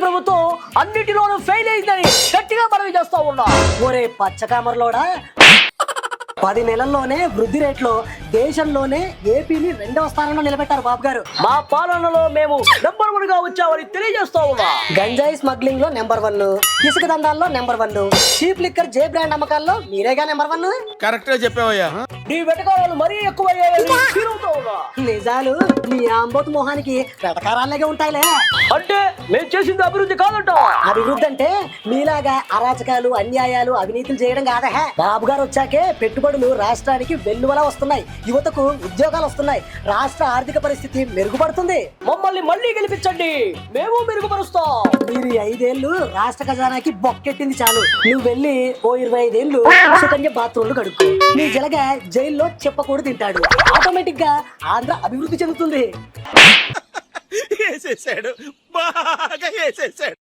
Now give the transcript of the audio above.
ప్రభుత్వం అన్నిటిలోనూ ఫెయిల్ అయిందని గట్టిగా మనవి చేస్తా ఉన్నా. ఒరే పచ్చకామర్లోడా, 10 నెలల్లోనే వృద్ధి రేట్లో దేశంలోనే ఏపీని 2వ స్థానంలో నిలబెట్టారు బాబు గారు. మా పాలనలో మేము నెంబర్ 1 గా వచ్చామని తెలియజేస్తా ఉన్నా. గంజాయి స్మగ్లింగ్ లో నెంబర్ 1, ఇసుక దందాల్లో నెంబర్ 1, చీప్ లిక్కర్ జే బ్రాండ్ అమ్మకాల్లో మీరేగా నెంబర్ 1. కరెక్ట్ గా చెప్పావయ్యా. నీ వెటకారాలు మరీ ఎక్కువయ్యాయని ఫీల్ అవుతా ఉన్నా. నిజాలు నీ ఆంబోతు మొహానికి వెటకారాల్లాగే ఉంటాయిలే. అంటే మేము చేసింది అభివృద్ధి కాదంట. అభివృద్ధి అంటే మీలాగా అరాచకాలు, అన్యాయాలు, అవినీతులు చేయడం కాదా. బాబు గారు వచ్చాకే పెట్టుబడులు రాష్ట్రానికి వెల్లువలా వస్తున్నాయి, యువతకు ఉద్యోగాలు వస్తున్నాయి, రాష్ట్ర ఆర్థిక పరిస్థితి మెరుగుపడుతుంది. మమ్మల్ని మళ్ళీ గెలిపించండి, మేము మెరుగుపరుస్తాం. మీరు 5 ఏళ్లు రాష్ట్ర ఖజానాకి బొక్కెట్టింది చాలు. నువ్వు వెళ్ళి ఓ 25 ఏళ్లు సుకన్య బాత్రూమ్లు కడుక్కో. నీ జలగా జైల్లో చెప్పకూడదు తింటాడు. ఆటోమేటిక్ గా ఆంధ్ర అభివృద్ధి చెందుతుంది. వేసేసాడు, బాగా వేసేసాడు.